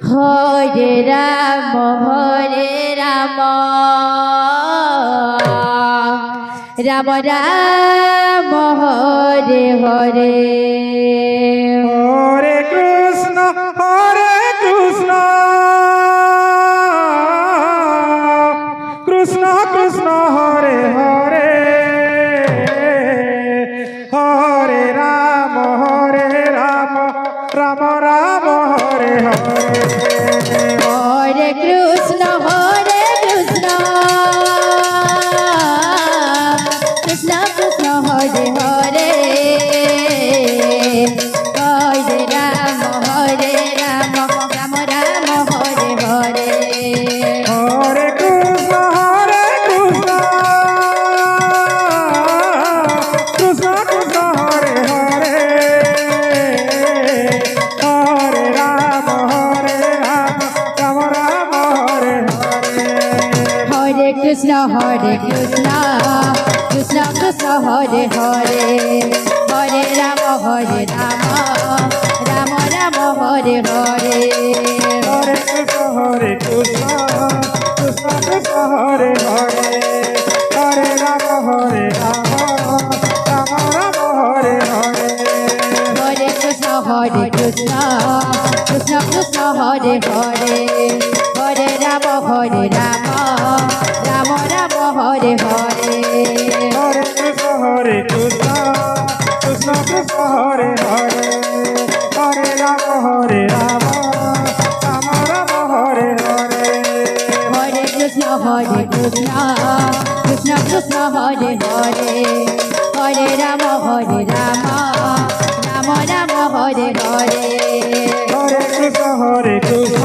Hare Ram Ram Ram Hare Hare Hare Krishna Krishna Krishna Hare Hare Hare Ram Ram Ram Hare Hare Hare Krishna Krishna Krishna Hare Hare Hare Ram Ram Ram Hare Hare Hare Krishna Krishna Krishna Hare Hare Hare Ram Ram Ram Hare Hare Hare Krishna Krishna Krishna Hare Hare Hare Ram Ram Ram Hare Hare Hare Krishna Krishna Krishna Hare Hare Hare Ram Ram Ram Hare Hare Hare Krishna Krishna Krishna Hare Hare Hare Ram Ram Ram Hare Hare Hare Krishna Krishna Krishna Hare Hare Hare Ram Ram Ram Hare Hare Hare Krishna Krishna Krishna Hare Hare Hare Ram Ram Ram Hare Hare Hare Krishna Krishna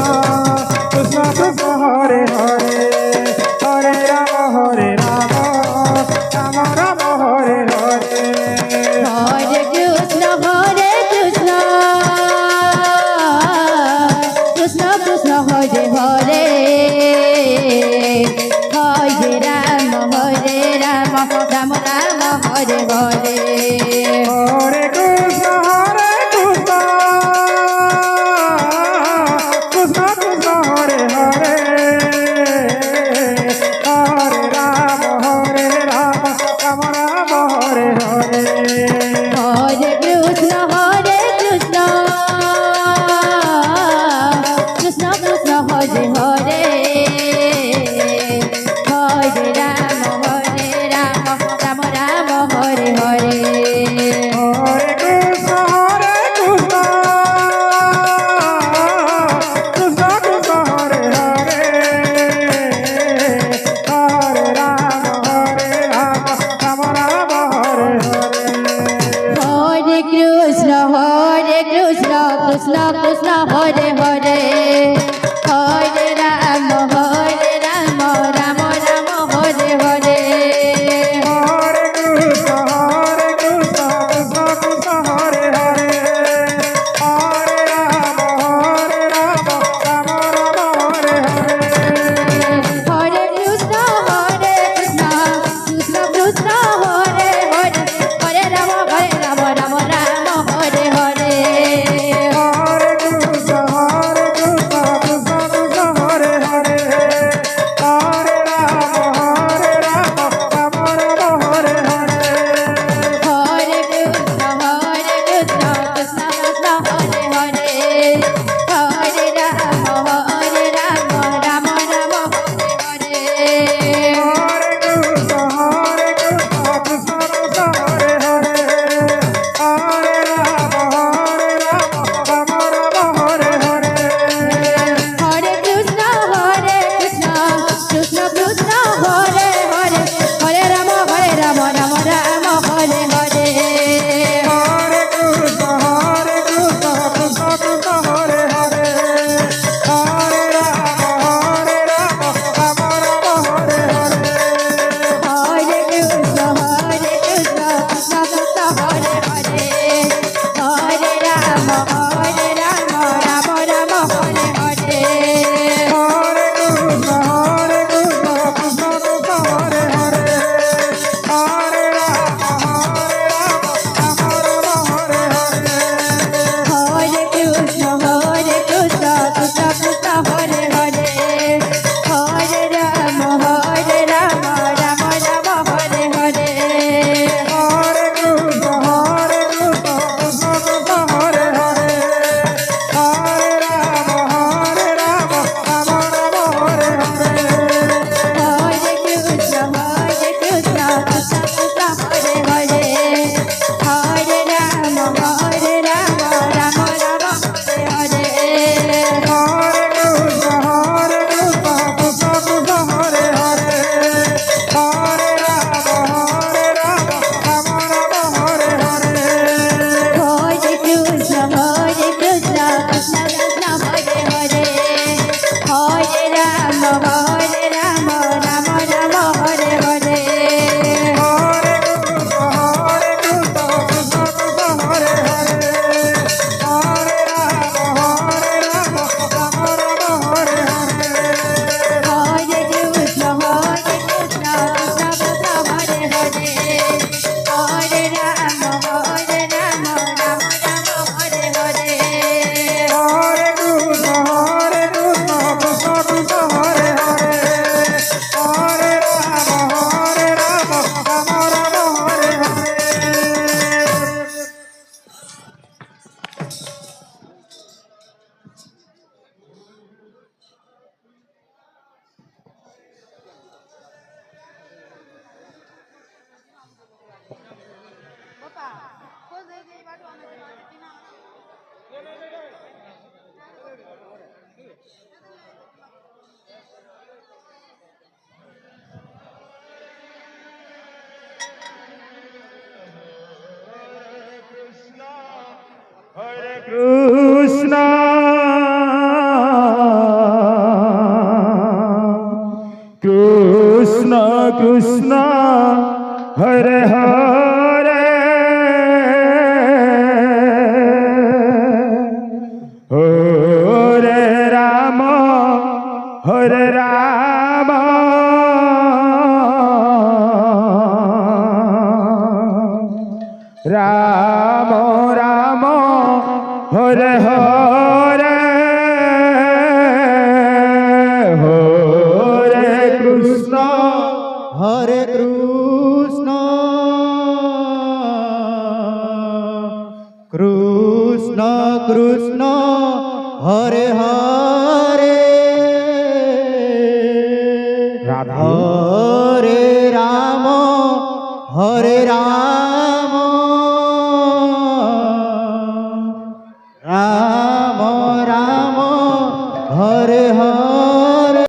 Krishna Krishna Hare Hare Hare Ram Ram Ram Hare Hare Hare Krishna Krishna Krishna Hare Hare Hare Ram Ram Ram Hare Hare Hare Krishna Krishna Krishna Hare Hare Hare Ram Ram Ram Hare Hare Hare Krishna Krishna Krishna Hare Hare Hare Ram Ram Ram Hare Hare Hare Krishna Krishna Krishna Hare Hare Hare Ram Ram Ram Hare Hare Hare Krishna Krishna Krishna Hare Hare Hare Ram Ram Ram Hare Hare Hare Krishna Krishna Krishna Hare Hare Hare Ram Ram Ram Hare Hare Hare Krishna Krishna Krishna Hare Hare Hare Ram Ram Ram Hare Hare Hare Krishna Krishna Krishna Hare Hare Hare Ram Hare Ram Ram Ram Hare Hare Hare Krishna Hare Krishna Krishna Krishna Hare Hare Radha. Hare Ram Hare Ram Ram Ram Hare Hare